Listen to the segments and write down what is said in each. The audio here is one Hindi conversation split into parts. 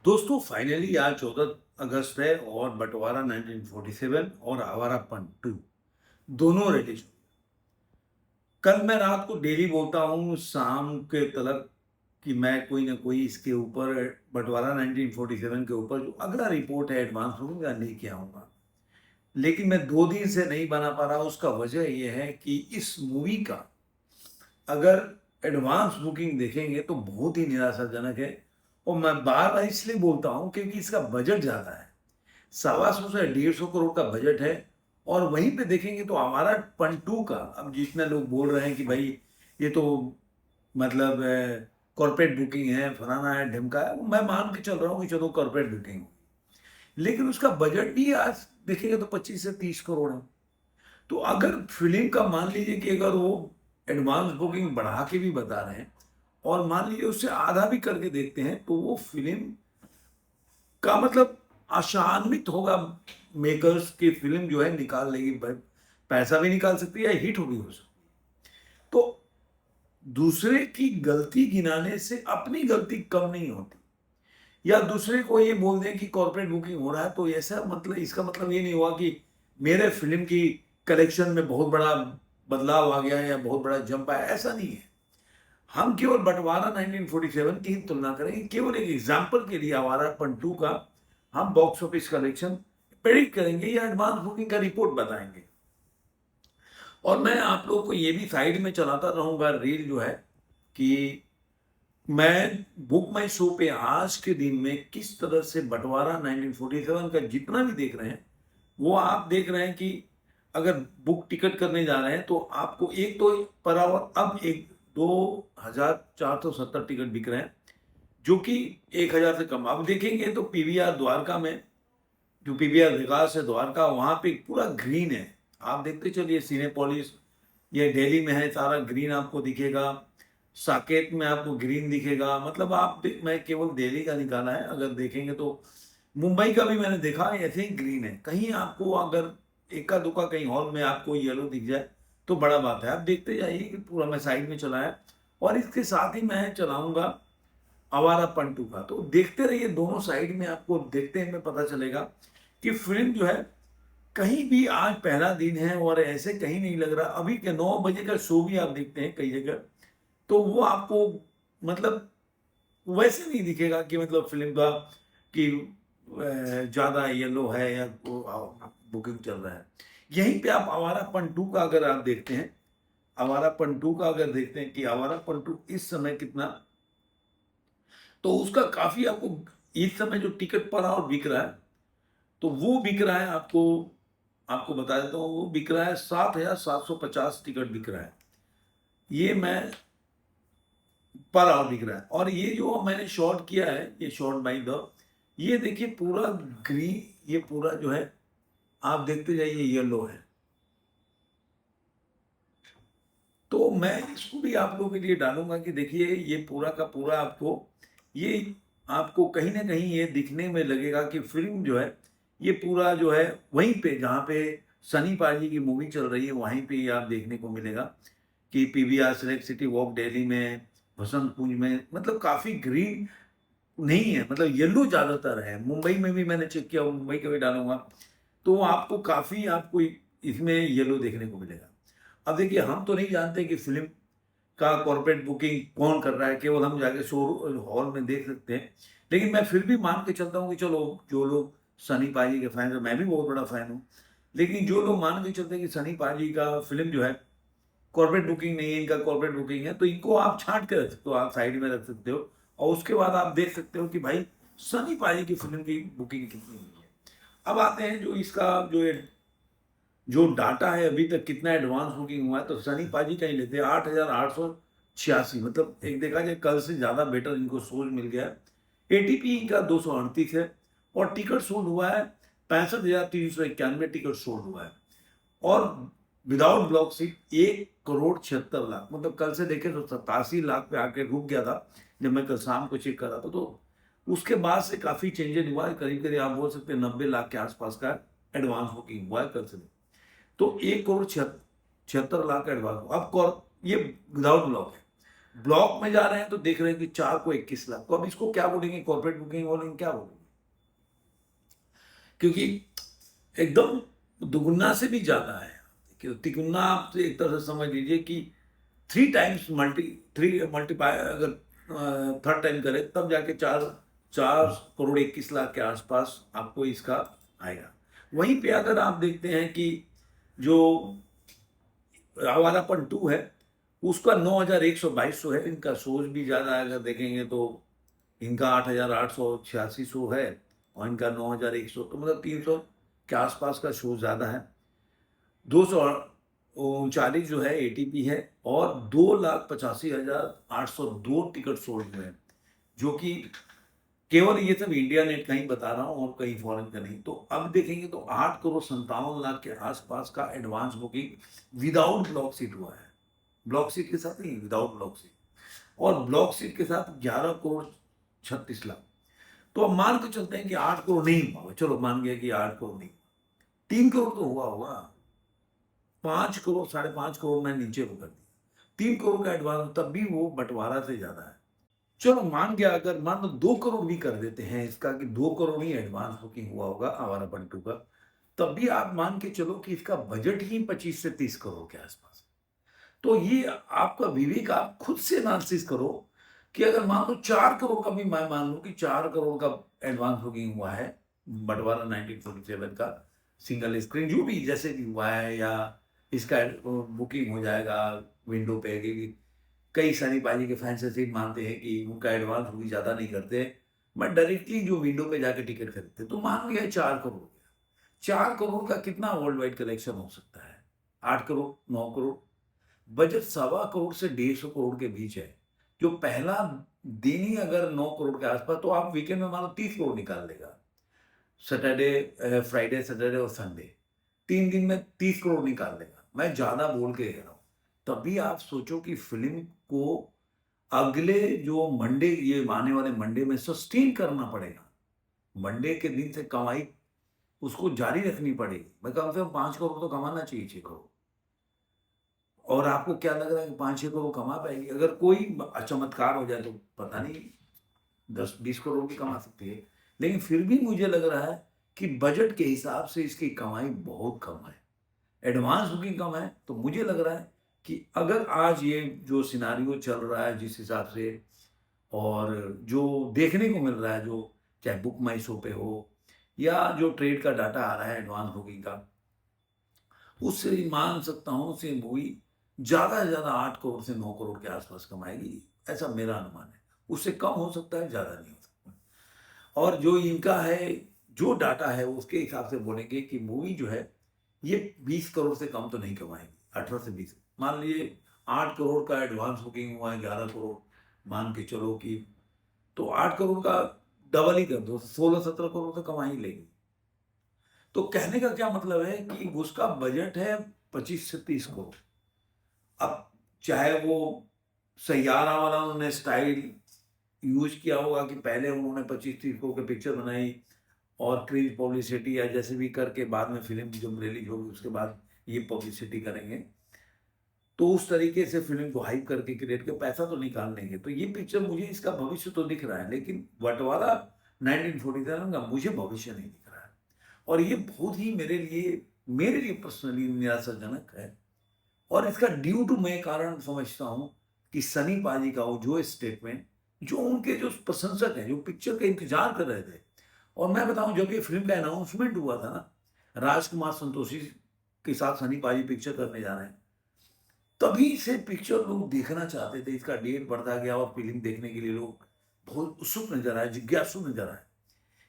दोस्तों फाइनली आज 14 अगस्त है और बंटवारा 1947 और आवारापन 2 दोनों रिलीज। कल मैं रात को डेली बोलता हूँ शाम के तलक कि मैं कोई ना कोई इसके ऊपर बंटवारा 1947 के ऊपर जो अगला रिपोर्ट है एडवांस बुकिंग का लेके आऊँगा। लेकिन मैं 2 दिन से नहीं बना पा रहा। उसका वजह यह है कि इस मूवी का अगर एडवांस बुकिंग देखेंगे तो बहुत ही निराशाजनक है। और मैं बार बार इसलिए बोलता हूँ क्योंकि इसका बजट ज़्यादा है। 125 से 150 करोड़ का बजट है। और वहीं पे देखेंगे तो हमारा पंटू का अब जितने लोग बोल रहे हैं कि भाई ये तो मतलब कॉर्पोरेट बुकिंग है, फलाना है, ढिमका है, मैं मान के चल रहा हूँ कि चलो कॉर्पोरेट बुकिंग, लेकिन उसका बजट भी आज देखेंगे तो 25 से 30 करोड़ है। तो अगर फिल्म का मान लीजिए कि अगर वो एडवांस बुकिंग बढ़ा के भी बता रहे हैं और मान लीजिए उससे आधा भी करके देखते हैं तो वो फिल्म का मतलब आशान्वित होगा मेकर्स की फिल्म जो है निकाल लेगी, पैसा भी निकाल सकती है, हिट भी हो सकती है। तो दूसरे की गलती गिनाने से अपनी गलती कम नहीं होती। या दूसरे को ये बोल दें कि कॉर्पोरेट बुकिंग हो रहा है तो ऐसा मतलब इसका मतलब ये नहीं हुआ कि मेरे फिल्म की कलेक्शन में बहुत बड़ा बदलाव आ गया है या बहुत बड़ा जंप आया, ऐसा नहीं है। हम केवल बंटवारा 1947 की ही तुलना करेंगे, केवल एक एग्जाम्पल के लिए आवारापन 2 का हम बॉक्स ऑफिस कलेक्शन प्रेडिक्ट करेंगे या एडवांस बुकिंग का रिपोर्ट बताएंगे। और मैं आप लोगों को ये भी साइड में चलाता रहूंगा रील जो है कि मैं बुक माई शो पे आज के दिन में किस तरह से बंटवारा 1947 का जितना भी देख रहे हैं वो आप देख रहे हैं कि अगर बुक टिकट करने जा रहे हैं तो आपको एक तो पर आवर अब एक 2,470 टिकट बिक रहे हैं, जो कि 1,000 से कम। अब देखेंगे तो पीवीआर द्वारका में, जो पीवीआर विकास है द्वारका, वहाँ पे पूरा ग्रीन है। आप देखते चलिए सिनेपोलिस, ये दिल्ली में है, सारा ग्रीन आपको दिखेगा। साकेत में आपको ग्रीन दिखेगा। मतलब मैं केवल दिल्ली का निकाला है, अगर देखेंगे तो मुंबई का भी मैंने देखा ऐसे ही ग्रीन है। कहीं आपको अगर इक्का दुक्का कहीं हॉल में आपको येलो दिख जाए तो बड़ा बात है। आप देखते जाइए कि पूरा मैं साइड में चलाया और इसके साथ ही मैं चलाऊंगा आवारा पंटू का। तो देखते रहिए, दोनों साइड में आपको देखते हैं में पता चलेगा कि फिल्म जो है कहीं भी आज पहला दिन है और ऐसे कहीं नहीं लग रहा। अभी के 9 बजे का शो भी आप देखते हैं कई जगह तो वो आपको मतलब वैसे नहीं दिखेगा कि मतलब फिल्म का कि ज़्यादा येलो है या बुकिंग चल रहा है। यहीं पे आप आवारापन 2 का अगर आप देखते हैं, आवारापन 2 का अगर देखते हैं कि आवारापन 2 इस समय कितना, तो उसका काफ़ी आपको इस समय जो टिकट पर और बिक रहा है तो वो बिक रहा है आपको आपको बता देता हूँ, वो बिक रहा है 7,750 टिकट बिक रहा है। ये मैं पर आवर दिख रहा है। और ये जो मैंने शॉर्ट किया है, ये शॉर्ट बाई द, ये देखिए पूरा ग्रीन, ये पूरा जो है आप देखते जाइए येलो है। तो मैं इसको भी आप लोगों के लिए डालूंगा कि देखिए ये पूरा का पूरा आपको, ये आपको कहीं ना कहीं ये दिखने में लगेगा कि फिल्म जो है ये पूरा जो है वहीं पे जहाँ पे सनी पाजी की मूवी चल रही है वहीं पे ये आप देखने को मिलेगा कि PVR select city walk Delhi में, बसंत कुंज में, मतलब काफी ग्रीन नहीं है, मतलब येलो ज्यादातर है। मुंबई में भी मैंने चेक किया, मुंबई का भी डालूंगा तो आपको काफी आपको इसमें येलो देखने को मिलेगा। अब देखिए हम तो नहीं जानते कि फिल्म का कॉर्पोरेट बुकिंग कौन कर रहा है, केवल हम जाके शो हॉल में देख सकते हैं। लेकिन मैं फिर भी मान के चलता हूँ कि चलो जो लोग सनी पाजी के फैन है, मैं भी बहुत बड़ा फैन हूँ, लेकिन जो लोग मान के चलते हैं कि सनी पाजी का फिल्म जो है कॉर्पोरेट बुकिंग नहीं है, इनका कॉर्पोरेट बुकिंग है, तो इनको आप छांट के रख सकते हो, आप साइड में रख सकते हो और उसके बाद आप देख सकते हो कि भाई सनी पाजी की फिल्म की बुकिंग कितनी हुई है। अब आते हैं जो इसका जो डाटा है अभी तक कितना एडवांस बुकिंग हुआ है, तो सनी पाजी का ही लेते हैं 8,886, मतलब एक देखा जाए कल से ज़्यादा बेटर इनको सोल्ड मिल गया है। एटीपी इनका 238 है और टिकट सोल्ड हुआ है 65,391 टिकट सोल्ड हुआ है। और विदाउट ब्लॉक सीट 1,76,00,000, मतलब कल से देखे तो 87 लाख पे आके रुक गया था जब मैं कल शाम को चेक कर रहा था। तो उसके बाद से काफ़ी चेंजेस हुआ है, करीब करीब आप बोल सकते हैं 90 लाख के आसपास का एडवांस बुकिंग हुआ है कल से। तो 1,76,00,000 का एडवांस, अब ये विदाउट ब्लॉक है। ब्लॉक में जा रहे हैं तो देख रहे हैं कि 4 को 21 लाख, तो अब इसको क्या बोलेंगे, कॉर्पोरेट बुकिंग बोलेंगे, क्या बोलेंगे? क्योंकि एकदम दुगुना से भी ज्यादा है, कि तिगुना आप एक तरह से समझ लीजिए कि 3 टाइम्स मल्टीपाई अगर थर्ड टाइम करें तब जाके 4 करोड़ 21 लाख के आसपास आपको इसका आएगा। वहीं पे अगर आप देखते हैं कि जो आवारापन 2 है उसका 9,122 है, इनका सोच भी ज़्यादा है, अगर देखेंगे तो इनका 8,886 शो है और इनका 9,100, तो मतलब 300 के आसपास का शो ज़्यादा है। 239 जो है एटीपी है और 2,85,802 टिकट सोल्ड हुए हैं, जो कि केवल ये सब इंडिया नेट का ही बता रहा हूँ और कहीं फॉरेन का नहीं। तो अब देखेंगे तो 8,57 लाख के आसपास का advance booking without block seat हुआ है, ब्लॉक सीट के साथ नहीं, विदाउट ब्लॉक सीट, और ब्लॉक सीट के साथ 11,36 लाख। तो अब मान के चलते हैं कि 8 करोड़ नहीं हुआ, चलो मान गया कि 8 करोड़ नहीं, 3 करोड़ तो हुआ होगा, 5 करोड़ 5.5 करोड़ मैं नीचे को कर दिया, 3 करोड़ का एडवांस, तब भी वो बंटवारा से ज्यादा है। चलो मान गया, अगर मान लो 2 करोड़ भी कर देते हैं इसका, कि 2 करोड़ ही एडवांस बुकिंग हुआ होगा आवारा पंटू का, तब भी आप मान के चलो कि इसका बजट ही 25 से 30 करोड़ के आसपास। तो ये आपका विवेक, आप खुद से एनालिसिस करो कि अगर मान लो 4 करोड़ का भी, मैं मान लूं कि 4 करोड़ का एडवांस बुकिंग हुआ है बंटवारा 1947 का, सिंगल स्क्रीन जो भी जैसे भी हुआ है, या इसका बुकिंग हो जाएगा विंडो पे, कि कई सारी बाजी के फैंस ऐसे ही मानते हैं कि उनका एडवांस बुकिंग ज़्यादा नहीं करते, बट डायरेक्टली जो विंडो पे जाके टिकट खरीदते, तो मान लिया 4 करोड़ हो गया। 4 करोड़ का कितना वर्ल्ड वाइड कलेक्शन हो सकता है? 8 करोड़, 9 करोड़। बजट 1.25 करोड़ से 150 करोड़ के बीच है। जो पहला दिन ही अगर 9 करोड़ के आसपास, तो आप वीकेंड में मान लो 30 करोड़ निकाल लेगा, सैटरडे, फ्राइडे, सैटरडे और संडे, 3 दिन में 30 करोड़ निकाल लेगा। मैं ज्यादा बोल के कह रहा हूँ, तभी आप सोचो कि फिल्म को अगले जो मंडे, ये आने वाले मंडे में सस्टेन करना पड़ेगा। मंडे के दिन से कमाई उसको जारी रखनी पड़ेगी, मैं कम से कम 5 करोड़ तो कमाना चाहिए, 6 करोड़। और आपको क्या लग रहा है कि 5-6 करोड़ कमा पाएगी? अगर कोई चमत्कार हो जाए तो पता नहीं, 10-20 करोड़ भी कमा सकती है, लेकिन फिर भी मुझे लग रहा है कि बजट के हिसाब से इसकी कमाई बहुत कम है, एडवांस बुकिंग कम है। तो मुझे लग रहा है कि अगर आज ये जो सिनारियो चल रहा है जिस हिसाब से, और जो देखने को मिल रहा है, जो चाहे बुक माई शो पे हो या जो ट्रेड का डाटा आ रहा है एडवांस बुकिंग का, उससे मान सकता हूँ से मूवी ज़्यादा से ज़्यादा 8 करोड़ से 9 करोड़ के आसपास कमाएगी, ऐसा मेरा अनुमान है। उससे कम हो सकता है, ज़्यादा नहीं हो सकता। और जो इनका है, जो डाटा है उसके हिसाब से बोलेंगे कि मूवी जो है ये 20 करोड़ से कम तो नहीं कमाएगी, 18 से 20। मान लीजिए 8 करोड़ का एडवांस बुकिंग हुआ है, 11 करोड़ मान के चलो कि, तो 8 करोड़ का डबल ही कर दो, 16-17 करोड़ तो कमा ही लेगी। तो कहने का क्या मतलब है कि उसका बजट है 25 से 30 करोड़। अब चाहे वो सैयारा वाला उन्होंने स्टाइल यूज किया होगा कि पहले उन्होंने 25-30 करोड़ की पिक्चर बनाई और क्रेज पब्लिसिटी या जैसे भी करके बाद में फिल्म जब रिलीज होगी उसके बाद ये पब्लिसिटी करेंगे, तो उस तरीके से फिल्म को हाइप करके क्रिएट के पैसा तो निकाल लेंगे। तो ये पिक्चर, मुझे इसका भविष्य तो दिख रहा है, लेकिन बंटवारा 1947 का मुझे भविष्य नहीं दिख रहा है। और ये बहुत ही मेरे लिए पर्सनली निराशाजनक है। और इसका ड्यू टू मैं कारण समझता हूँ कि सनी पाजी का वो जो स्टेटमेंट, जो उनके जो प्रशंसक हैं, जो पिक्चर का इंतजार कर रहे थे, और मैं बताऊं जब ये फिल्म का अनाउंसमेंट हुआ था ना, राजकुमार संतोषी के साथ सनी पाजी पिक्चर करने जा रहे हैं, तभी से पिक्चर लोग देखना चाहते थे, इसका डेट बढ़ता गया और फिल्म देखने के लिए लोग बहुत उत्सुक नजर आए, जिज्ञासु नजर आए।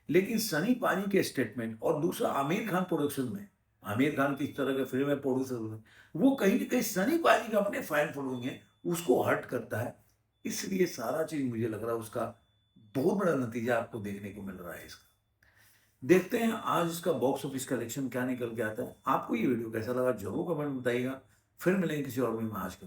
लेकिन सनी पाजी के स्टेटमेंट, और दूसरा आमिर खान प्रोडक्शन में, आमिर खान की इस तरह के फिल्म है प्रोड्यूसर, वो कहीं ना कहीं सनी पाजी का अपने फैन फॉलोइंग है उसको हर्ट करता है। इसलिए सारा चीज मुझे लग रहा है उसका बहुत बड़ा नतीजा आपको देखने को मिल रहा है इसका। देखते हैं आज इसका बॉक्स ऑफिस कलेक्शन क्या निकल के आता है। आपको ये वीडियो कैसा लगा जरूर कमेंट में बताइएगा। फिर मिलेंगे किसी और भी में आज के